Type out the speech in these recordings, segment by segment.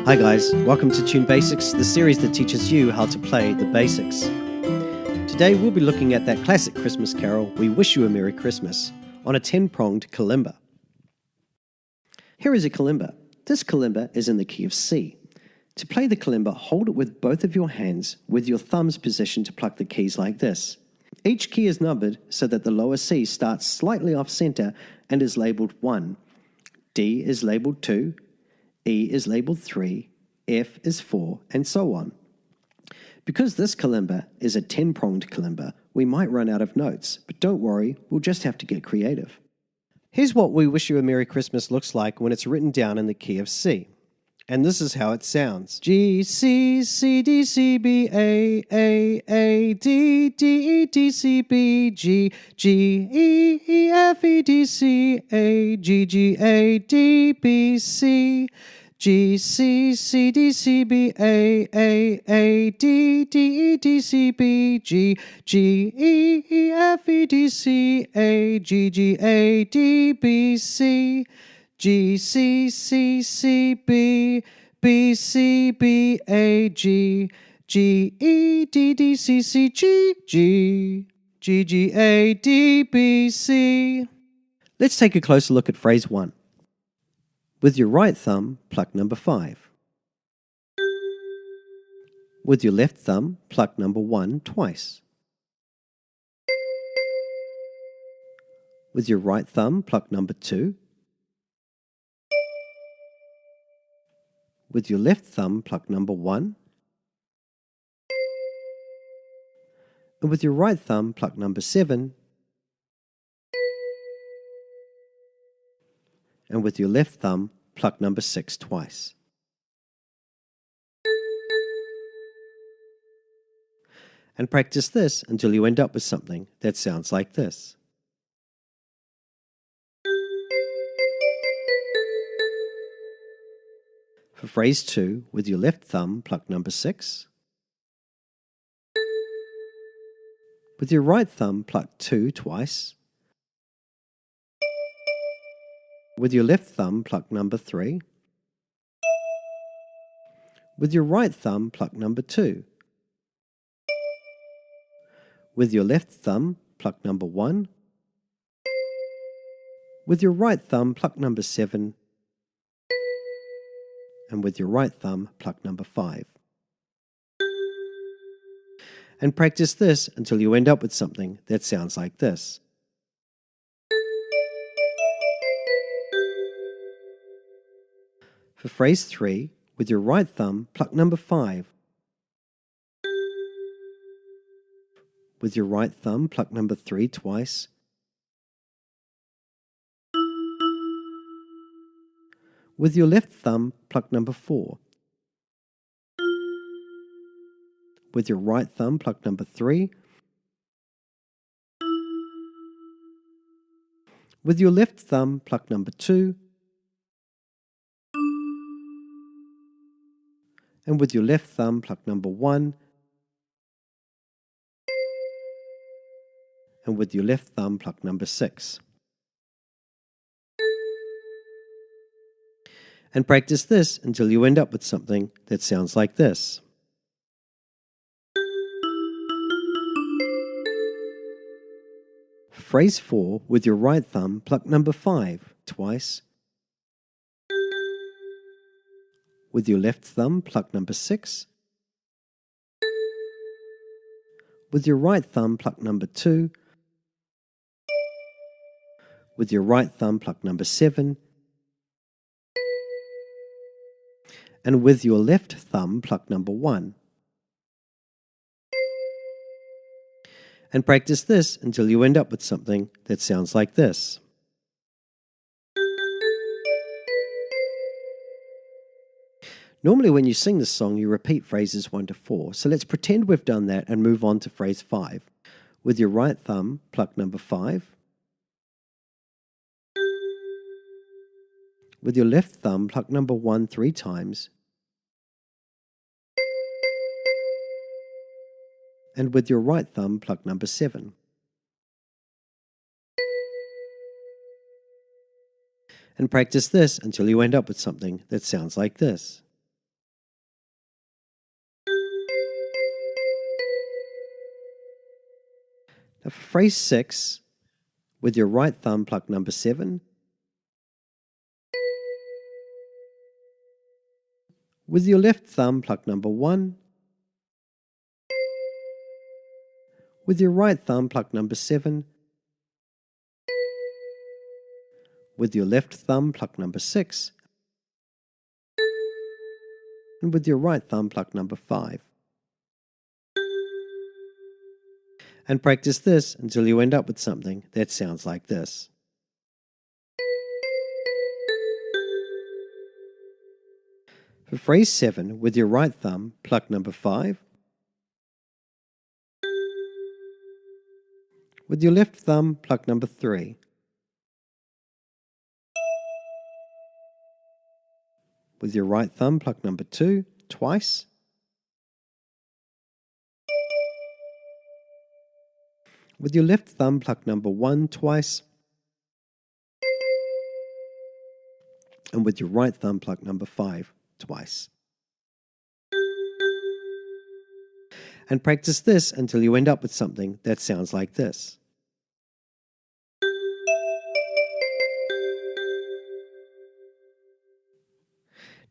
Hi guys, welcome to Tune Basics, the series that teaches you how to play the basics. Today we'll be looking at that classic Christmas carol, We Wish You a Merry Christmas, on a 10-pronged kalimba. Here is a kalimba. This kalimba is in the key of C. To play the kalimba, hold it with both of your hands, with your thumbs positioned to pluck the keys like this. Each key is numbered so that the lower C starts slightly off center and is labeled 1. D is labeled 2, E is labeled 3, F is 4, and so on. Because this kalimba is a 10-pronged kalimba, we might run out of notes, but don't worry, we'll just have to get creative. Here's what We Wish You a Merry Christmas looks like when it's written down in the key of C. And this is how it sounds. G, C, C, D, C, B, A, D, D, E, D, C, B, G, G, E, E, F, E, D, C, A, G, G, A, D, B, C, G, C, C, D, C, B, A, D, D, E, D, C, B, G, G, E, E, F, E, D, C, A, G, G, A, D, B, C, G, C, C, C, B, B, C, B, A, G, G, E, D, D, C, C, G, G, G, G, A, D, B, C. Let's take a closer look at phrase 1. With your right thumb, pluck number 5. With your left thumb, pluck number 1 twice. With your right thumb, pluck number 2. With your left thumb, pluck number 1. And with your right thumb, pluck number 7. And with your left thumb, pluck number 6 twice. And practice this until you end up with something that sounds like this. For phrase 2, with your left thumb, pluck number 6. With your right thumb, pluck 2 twice. With your left thumb, pluck number 3. With your right thumb, pluck number 2. With your left thumb, pluck number 1. With your right thumb, pluck number 7. And with your right thumb, pluck number 5. And practice this until you end up with something that sounds like this. For phrase 3, with your right thumb, pluck number 5. With your right thumb, pluck number 3 twice. With your left thumb, pluck number 4. With your right thumb, pluck number 3. With your left thumb, pluck number 2. And with your left thumb, pluck number 1. And with your left thumb, pluck number 6. And practice this until you end up with something that sounds like this. For phrase 4, with your right thumb, pluck number 5 twice. With your left thumb, pluck number 6. With your right thumb, pluck number 2. With your right thumb, pluck number 7. And with your left thumb, pluck number 1. And practice this until you end up with something that sounds like this. Normally when you sing this song, you repeat phrases 1 to 4, so let's pretend we've done that and move on to phrase 5. With your right thumb, pluck number 5. With your left thumb, pluck number 1 3 times. And with your right thumb, pluck number 7. And practice this until you end up with something that sounds like this. Now for phrase 6, with your right thumb pluck number 7. With your left thumb pluck number 1. With your right thumb pluck number 7. With your left thumb pluck number 6. And with your right thumb pluck number 5. And practice this until you end up with something that sounds like this. For phrase 7, with your right thumb, pluck number 5. With your left thumb, pluck number 3. With your right thumb, pluck number 2, twice. With your left thumb, pluck number 1 twice. And with your right thumb, pluck number 5 twice. And practice this until you end up with something that sounds like this.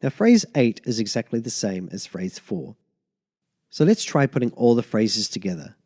Now phrase 8 is exactly the same as phrase 4. So let's try putting all the phrases together.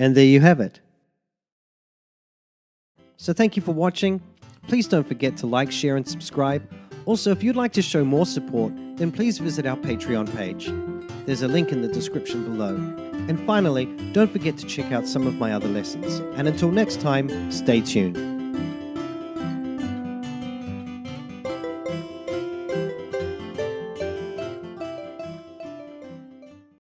And there you have it. So thank you for watching. Please don't forget to like, share and subscribe. Also, if you'd like to show more support, then please visit our Patreon page. There's a link in the description below. And finally, don't forget to check out some of my other lessons. And until next time, stay tuned.